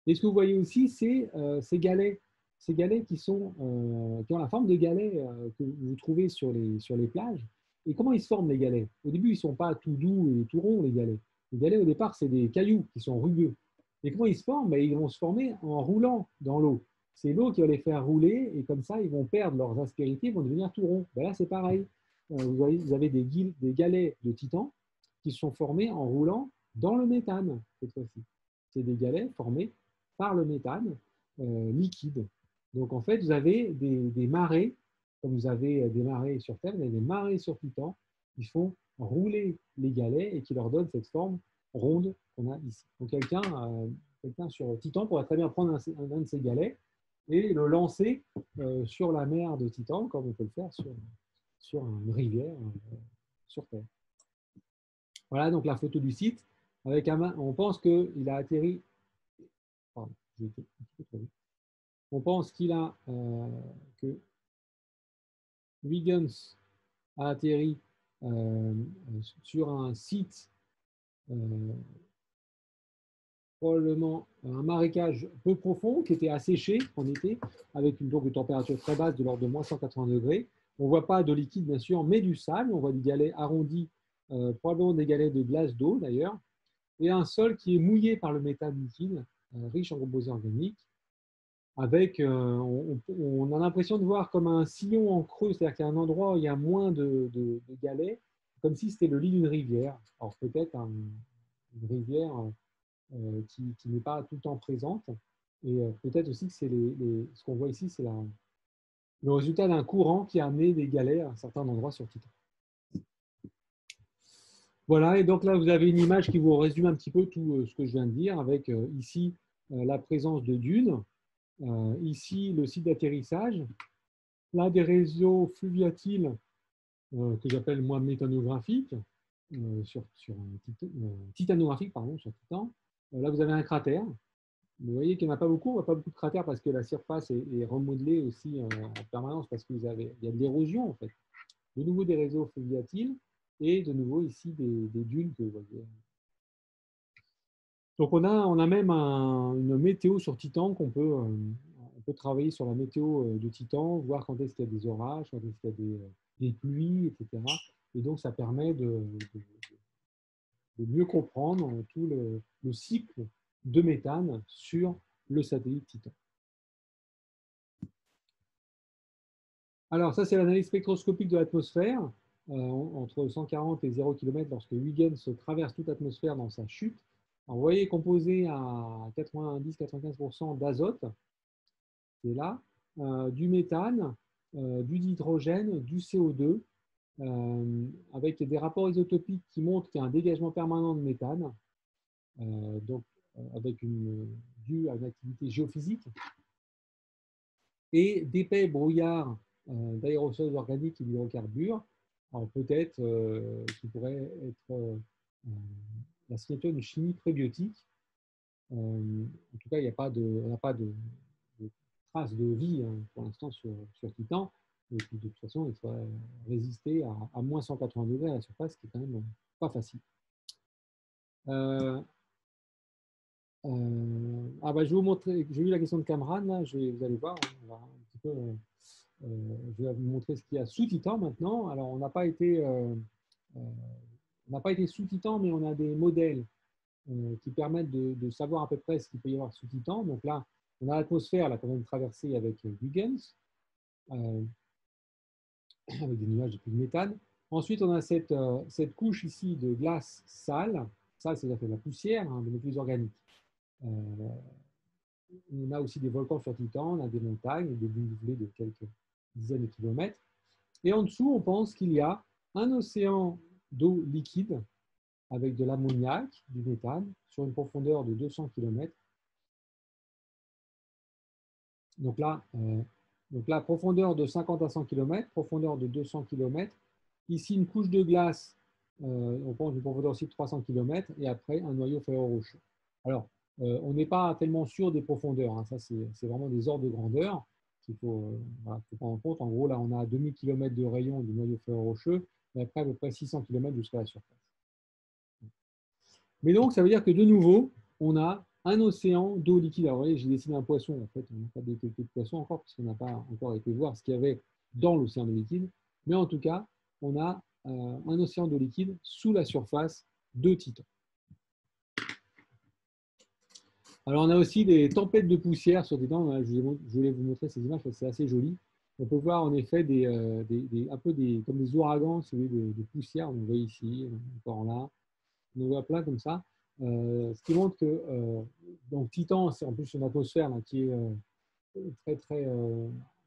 Et ce que vous voyez aussi, c'est ces galets. Ces galets qui ont la forme de galets que vous trouvez sur les plages. Et comment ils se forment, les galets? Au début, ils ne sont pas tout doux et tout ronds, les galets. Les galets, au départ, c'est des cailloux qui sont rugueux. Et comment ils se forment? Ils vont se former en roulant dans l'eau. C'est l'eau qui va les faire rouler, et comme ça, ils vont perdre leurs aspérités, ils vont devenir tout ronds. Là, c'est pareil. Vous avez des galets de Titan qui sont formés en roulant dans le méthane, cette fois-ci. C'est des galets formés par le méthane liquide. Donc, en fait, vous avez des marées, comme vous avez des marées sur Terre, vous avez des marées sur Titan qui font rouler les galets et qui leur donnent cette forme ronde qu'on a ici. Donc, quelqu'un sur Titan pourrait très bien prendre un de ces galets et le lancer sur la mer de Titan, comme on peut le faire sur une rivière sur Terre. Voilà donc la photo du site. On pense qu'il a atterri. Pardon, j'ai été un petit peu trop vite. On pense que Huygens a atterri sur un site, probablement un marécage peu profond, qui était asséché en été, avec une température très basse de l'ordre de moins 180 degrés. On ne voit pas de liquide, bien sûr, mais du sable. On voit des galets arrondis, probablement des galets de glace d'eau, d'ailleurs, et un sol qui est mouillé par le méthane liquide, riche en composés organiques, avec, on a l'impression de voir comme un sillon en creux, c'est-à-dire qu'il y a un endroit où il y a moins de galets, comme si c'était le lit d'une rivière. Alors peut-être une rivière qui n'est pas tout le temps présente, et peut-être aussi que ce qu'on voit ici, c'est le résultat d'un courant qui a amené des galets à un certain endroit sur Titan. Voilà, et donc là, vous avez une image qui vous résume un petit peu tout ce que je viens de dire, avec ici la présence de dunes. Ici, le site d'atterrissage. Là, des réseaux fluviatiles que j'appelle moi méthanographiques, titanographiques, pardon, sur Titan. Là, vous avez un cratère. Vous voyez qu'il n'y en a pas beaucoup. On ne voit pas beaucoup de cratères parce que la surface est remodelée aussi en permanence parce qu'il y a de l'érosion, en fait. De nouveau, des réseaux fluviatiles et de nouveau, ici, des dunes que vous voyez. Donc, on a même une météo sur Titan qu'on peut travailler sur la météo de Titan, voir quand est-ce qu'il y a des orages, quand est-ce qu'il y a des pluies, etc. Et donc, ça permet de mieux comprendre tout le cycle de méthane sur le satellite Titan. Alors, ça, c'est l'analyse spectroscopique de l'atmosphère entre 140 et 0 km lorsque Huygens traverse toute l'atmosphère dans sa chute. Alors, vous voyez, composé à 90-95% d'azote, c'est là, du méthane, du dihydrogène, du CO2, avec des rapports isotopiques qui montrent qu'il y a un dégagement permanent de méthane, donc dû à une activité géophysique, et d'épais brouillards d'aérosols organiques et d'hydrocarbures, peut-être qui pourrait être la signature d'une chimie prébiotique. En tout cas, on n'a pas de traces de vie pour l'instant sur Titan. Et puis, de toute façon, il faudrait résister à moins 180 degrés à la surface, ce qui est quand même pas facile. Je vais vous montrer, j'ai vu la question de Cameron, là, vous allez voir, on va un petit peu, je vais vous montrer ce qu'il y a sous Titan maintenant. Alors, on n'a pas été sous Titan, mais on a des modèles qui permettent de savoir à peu près ce qu'il peut y avoir sous Titan. Donc là, on a l'atmosphère qu'on vient de traverser avec Huygens, avec des nuages de pluie de méthane. Ensuite, on a cette couche ici de glace sale. Ça, c'est de la poussière, des molécules organiques. On a aussi des volcans sur Titan, on a des montagnes, des dénivelés de quelques dizaines de kilomètres. Et en dessous, on pense qu'il y a un océan d'eau liquide avec de l'ammoniac, du méthane, sur une profondeur de 200 km. Donc là, profondeur de 50 à 100 km, profondeur de 200 km. Ici, une couche de glace, on pense une profondeur aussi de 300 km, et après, un noyau ferro-rocheux. Alors, on n'est pas tellement sûr des profondeurs. Ça, c'est vraiment des ordres de grandeur qu'il faut prendre en compte. En gros, là, on a 2000 km de rayon du noyau ferro-rocheux, et après, à peu près 600 km jusqu'à la surface. Mais donc, ça veut dire que, de nouveau, on a un océan d'eau liquide. Alors, vous voyez, j'ai dessiné un poisson. En fait, on n'a pas détecté de poisson encore, parce qu'on n'a pas encore été voir ce qu'il y avait dans l'océan d'eau liquide. Mais en tout cas, on a un océan d'eau liquide sous la surface de Titan. Alors, on a aussi des tempêtes de poussière sur Titan. Je voulais vous montrer ces images, c'est assez joli. On peut voir en effet un peu comme des ouragans, de poussière. On voit ici, encore là. On en voit plein comme ça. Ce qui montre que donc Titan, c'est en plus une atmosphère là, qui est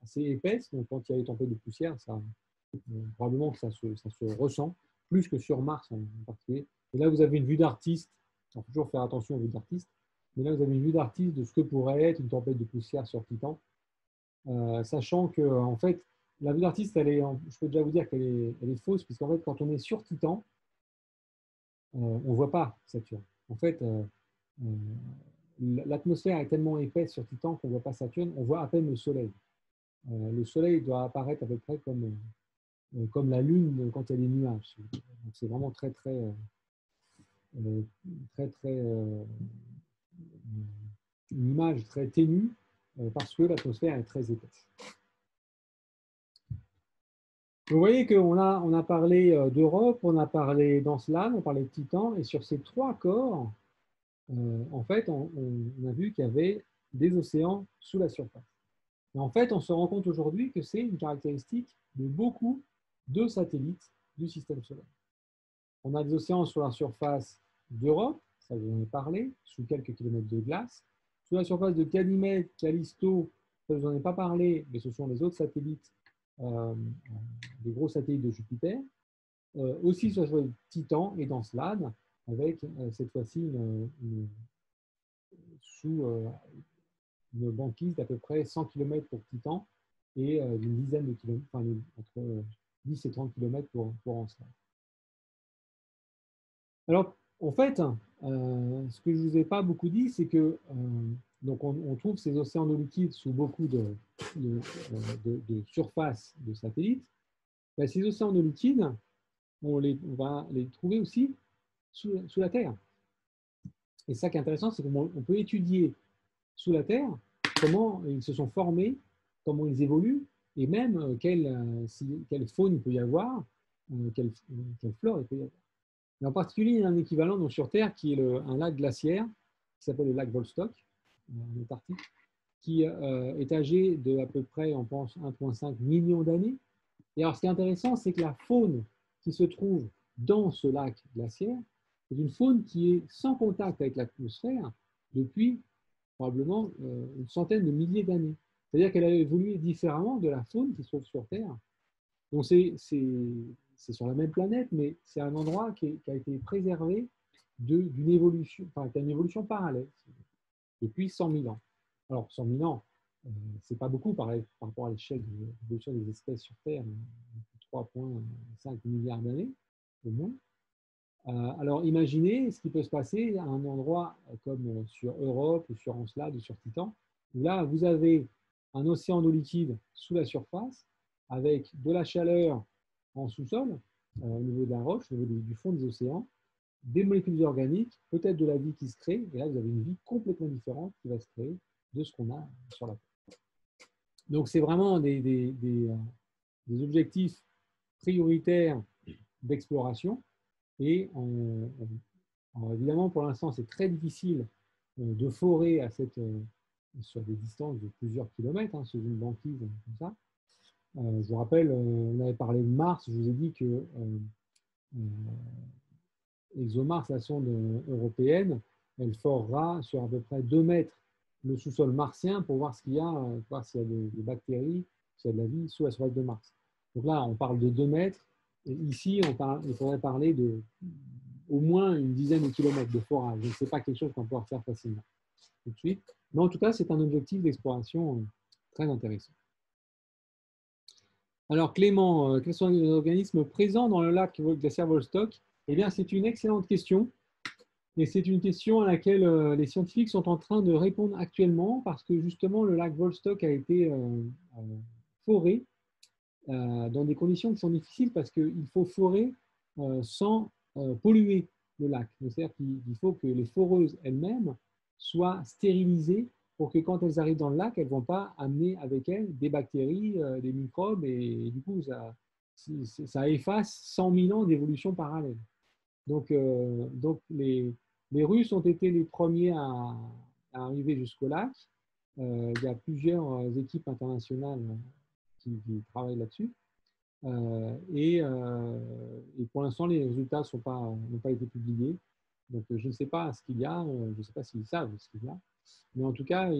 assez épaisse. Donc, quand il y a des tempêtes de poussière, probablement que ça se ressent, plus que sur Mars en particulier. Et là, vous avez une vue d'artiste. Il faut toujours faire attention aux vues d'artiste. Mais là, vous avez une vue d'artiste de ce que pourrait être une tempête de poussière sur Titan. Sachant que, en fait, la vue d'artiste, je peux déjà vous dire qu'elle est fausse, puisqu'en fait, quand on est sur Titan, on ne voit pas Saturne. En fait, l'atmosphère est tellement épaisse sur Titan qu'on ne voit pas Saturne, on voit à peine le Soleil. Le Soleil doit apparaître à peu près comme la Lune quand il y a des nuages. C'est vraiment très une image très ténue parce que l'atmosphère est très épaisse. Vous voyez qu'on a parlé d'Europe, on a parlé d'Encelade, on a parlé de Titan, et sur ces trois corps, en fait, on a vu qu'il y avait des océans sous la surface. Et en fait, on se rend compte aujourd'hui que c'est une caractéristique de beaucoup de satellites du système solaire. On a des océans sur la surface d'Europe, ça vous en ai parlé, sous quelques kilomètres de glace. Sous la surface de Ganymède, Callisto, ça vous en ai pas parlé, mais ce sont les autres satellites, des gros satellites de Jupiter. Aussi sur la surface de Titan et d'Encelade, avec cette fois-ci sous une banquise d'à peu près 100 km pour Titan et une dizaine de kilomètres, entre 10 et 30 km pour Encelade. Alors, en fait, ce que je ne vous ai pas beaucoup dit, c'est que donc on trouve ces océans d'eau liquide sous beaucoup de surfaces de satellites. Ben, ces océans d'eau liquide, on va les trouver aussi sous la Terre. Et ça qui est intéressant, c'est qu'on peut étudier sous la Terre comment ils se sont formés, comment ils évoluent, et même quelle faune il peut y avoir, quelle flore il peut y avoir. Mais en particulier, il y a un équivalent donc, sur Terre qui est un lac glaciaire qui s'appelle le lac Vostok, en Antarctique, qui est âgé de à peu près, on pense, 1,5 million d'années. Et alors, ce qui est intéressant, c'est que la faune qui se trouve dans ce lac glaciaire est une faune qui est sans contact avec l'atmosphère depuis probablement une centaine de milliers d'années. C'est-à-dire qu'elle a évolué différemment de la faune qui se trouve sur Terre. Donc, c'est sur la même planète, mais c'est un endroit qui a été préservé d'une évolution, enfin, qui a une évolution parallèle depuis 100 000 ans. Alors, 100 000 ans, ce n'est pas beaucoup par rapport à l'échelle de l'évolution des espèces sur Terre, 3,5 milliards d'années au moins. Alors, imaginez ce qui peut se passer à un endroit comme sur Europe ou sur Encelade ou sur Titan, où là, vous avez un océan d'eau liquide sous la surface avec de la chaleur en sous-sol, au niveau de la roche, au niveau du fond des océans, des molécules organiques, peut-être de la vie qui se crée, et là, vous avez une vie complètement différente qui va se créer de ce qu'on a sur la Terre. Donc, c'est vraiment des objectifs prioritaires d'exploration. Et évidemment, pour l'instant, c'est très difficile de forer sur des distances de plusieurs kilomètres, sous une banquise comme ça. Je vous rappelle, on avait parlé de Mars, je vous ai dit que ExoMars, la sonde européenne, elle forera sur à peu près 2 mètres le sous-sol martien pour voir ce qu'il y a, voir s'il y a des bactéries, s'il y a de la vie sous la surface de Mars. Donc là, on parle de 2 mètres. Et ici, il faudrait parler de au moins une dizaine de kilomètres de forage. Donc, ce n'est pas quelque chose qu'on peut faire facilement tout de suite. Mais en tout cas, c'est un objectif d'exploration très intéressant. Alors, Clément, quels sont les organismes présents dans le lac glaciaire Vostok? Eh bien, c'est une excellente question. Et c'est une question à laquelle les scientifiques sont en train de répondre actuellement parce que justement, le lac Vostok a été foré dans des conditions qui sont difficiles parce qu'il faut forer sans polluer le lac. C'est-à-dire qu'il faut que les foreuses elles-mêmes soient stérilisées pour que quand elles arrivent dans le lac, elles ne vont pas amener avec elles des bactéries, des microbes, et du coup, ça efface 100 000 ans d'évolution parallèle. Donc les Russes ont été les premiers à arriver jusqu'au lac. Il y a plusieurs équipes internationales qui travaillent là-dessus. Et pour l'instant, les résultats n'ont pas été publiés. Donc, je ne sais pas ce qu'il y a, je ne sais pas s'ils savent ce qu'il y a. Mais en tout cas,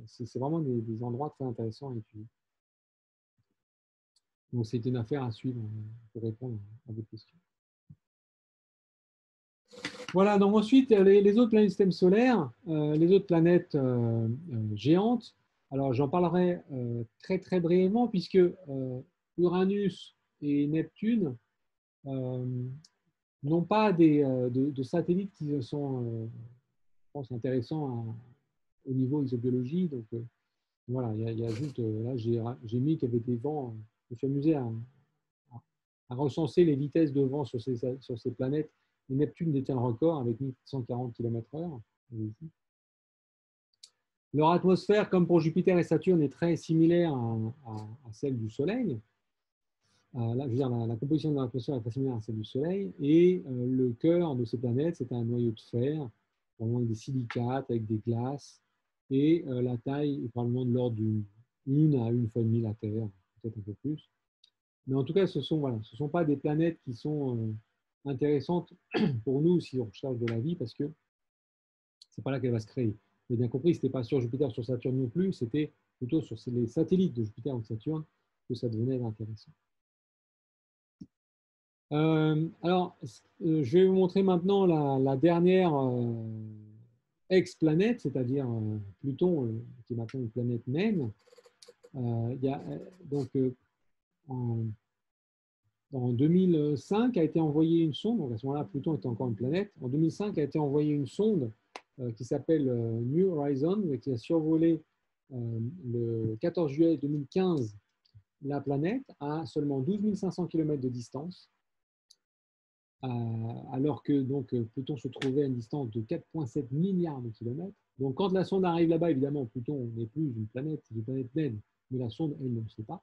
c'est vraiment des endroits très intéressants à étudier. Donc, c'est une affaire à suivre pour répondre à vos questions. Voilà, donc ensuite, les autres planètes du système solaire, les autres planètes géantes. Alors, j'en parlerai très, très brièvement, puisque Uranus et Neptune n'ont pas de satellites qui sont, je pense, intéressants au niveau isobiologie. Donc, voilà, il y a juste, là, j'ai mis qu'il y avait des vents. Je me suis amusé à recenser les vitesses de vent sur ces planètes. Et Neptune détient le record avec 1140 km/h. Leur atmosphère, comme pour Jupiter et Saturne, est très similaire à celle du Soleil. Là, je veux dire, la composition de l'atmosphère est très similaire à celle du Soleil. Et le cœur de ces planètes, c'est un noyau de fer, probablement avec des silicates, avec des glaces. Et la taille est probablement de l'ordre d'une à 1,5 fois la Terre, peut-être un peu plus. Mais en tout cas, ce ne sont pas des planètes qui sont intéressantes pour nous si on recherche de la vie, parce que ce n'est pas là qu'elle va se créer. Vous avez bien compris, ce n'était pas sur Jupiter, sur Saturne non plus, c'était plutôt sur les satellites de Jupiter ou de Saturne que ça devenait intéressant. Alors, je vais vous montrer maintenant la dernière ex-planète, c'est-à-dire Pluton, qui est maintenant une planète naine. En 2005 a été envoyée une sonde, donc à ce moment-là, Pluton était encore une planète. En 2005 a été envoyée une sonde qui s'appelle New Horizon, qui a survolé le 14 juillet 2015 la planète à seulement 12 500 km de distance, alors que donc, Pluton se trouvait à une distance de 4,7 milliards de kilomètres. Donc quand la sonde arrive là-bas, évidemment, Pluton n'est plus une planète naine, mais la sonde, elle ne le sait pas.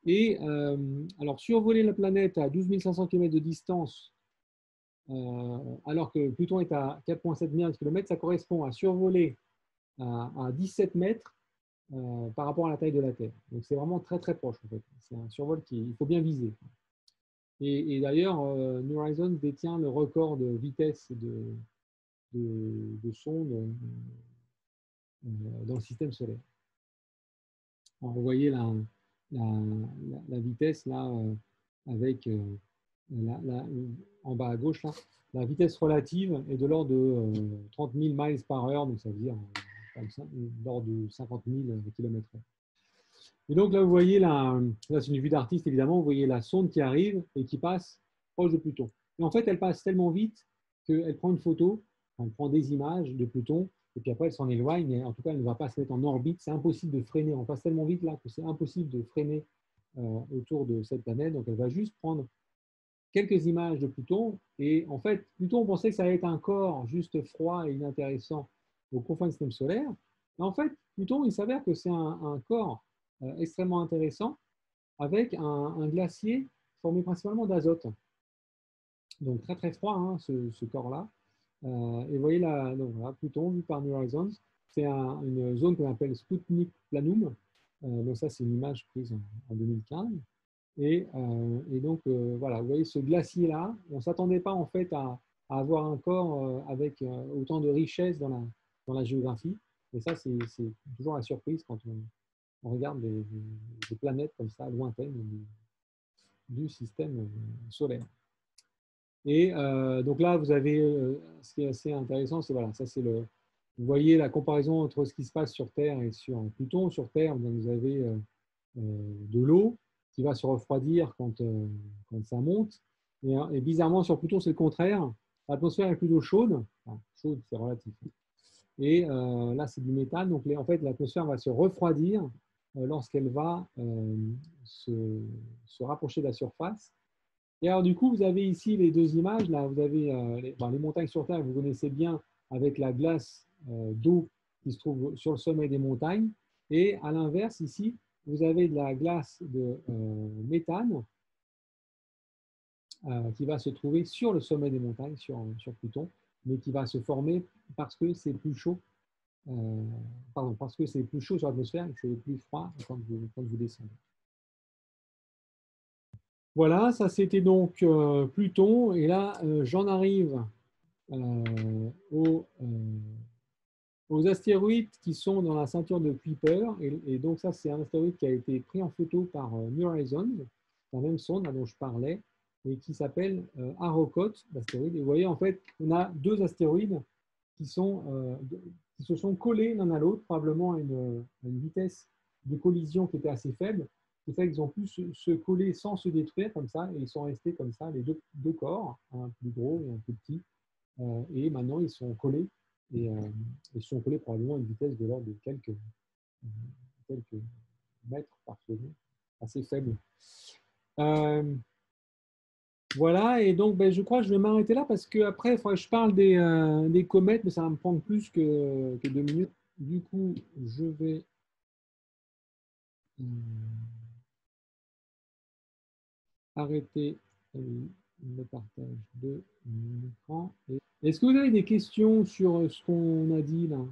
Et alors, survoler la planète à 12 500 km de distance alors que Pluton est à 4,7 milliards de kilomètres, ça correspond à survoler à 17 mètres par rapport à la taille de la Terre. Donc c'est vraiment très très proche en fait. C'est un survol qu'il faut bien viser. Et d'ailleurs, New Horizons détient le record de vitesse de sonde dans le système solaire. Alors, vous voyez la vitesse là avec en bas à gauche là, la vitesse relative est de l'ordre de 30 000 miles par heure, donc ça veut dire l'ordre de 50 000 km/h. Et donc là, vous voyez, là c'est une vue d'artiste évidemment, vous voyez la sonde qui arrive et qui passe proche de Pluton. Et en fait, elle passe tellement vite qu'elle prend une photo, elle prend des images de Pluton, et puis après, elle s'en éloigne, mais en tout cas, elle ne va pas se mettre en orbite. C'est impossible de freiner. On passe tellement vite là que c'est impossible de freiner autour de cette planète. Donc, elle va juste prendre quelques images de Pluton. Et en fait, Pluton, on pensait que ça allait être un corps juste froid et inintéressant aux confins du système solaire. Mais en fait, Pluton, il s'avère que c'est un corps extrêmement intéressant avec un glacier formé principalement d'azote. Donc très très froid, hein, ce corps-là. Et vous voyez là, donc, voilà, Pluton vu par New Horizons, c'est une zone qu'on appelle Sputnik Planum. Donc ça, c'est une image prise en 2015. Et donc, voilà, vous voyez ce glacier-là, on ne s'attendait pas en fait à avoir un corps avec autant de richesse dans la géographie. Et ça, c'est toujours la surprise quand on regarde des planètes comme ça, lointaines du système solaire. Et donc là, vous avez ce qui est assez intéressant, c'est voilà, ça c'est vous voyez la comparaison entre ce qui se passe sur Terre et sur Pluton. Sur Terre, vous avez de l'eau qui va se refroidir quand ça monte. Et bizarrement, sur Pluton, c'est le contraire. L'atmosphère est plutôt chaude. Enfin, chaude, c'est relatif. Et là, c'est du méthane. Donc, en fait, l'atmosphère va se refroidir lorsqu'elle va se rapprocher de la surface. Et alors, du coup, vous avez ici les deux images. Là, vous avez les montagnes sur Terre, vous connaissez bien, avec la glace d'eau qui se trouve sur le sommet des montagnes. Et à l'inverse, ici, vous avez de la glace de méthane qui va se trouver sur le sommet des montagnes, sur Pluton, mais qui va se former parce que c'est plus chaud. Parce que c'est plus chaud sur l'atmosphère et que c'est plus froid quand vous descendez. Voilà, ça c'était donc Pluton. Et là, j'en arrive aux astéroïdes qui sont dans la ceinture de Kuiper. Et donc ça, c'est un astéroïde qui a été pris en photo par New Horizons, la même sonde dont je parlais, et qui s'appelle Arrokoth, l'astéroïde. Et vous voyez, en fait, on a deux astéroïdes qui se sont collés l'un à l'autre, probablement à une vitesse de collision qui était assez faible, qui fait qu'ils ont pu se coller sans se détruire comme ça, et ils sont restés comme ça, les deux corps, un plus gros et un plus petit, et maintenant ils sont collés, et ils sont collés probablement à une vitesse de l'ordre de quelques mètres par seconde, assez faible. Voilà, et donc ben, je crois que je vais m'arrêter là parce qu'après, il faudrait que je parle des comètes, mais ça va me prendre plus que 2 minutes. Du coup, je vais arrêter le partage de mon écran. Est-ce que vous avez des questions sur ce qu'on a dit là?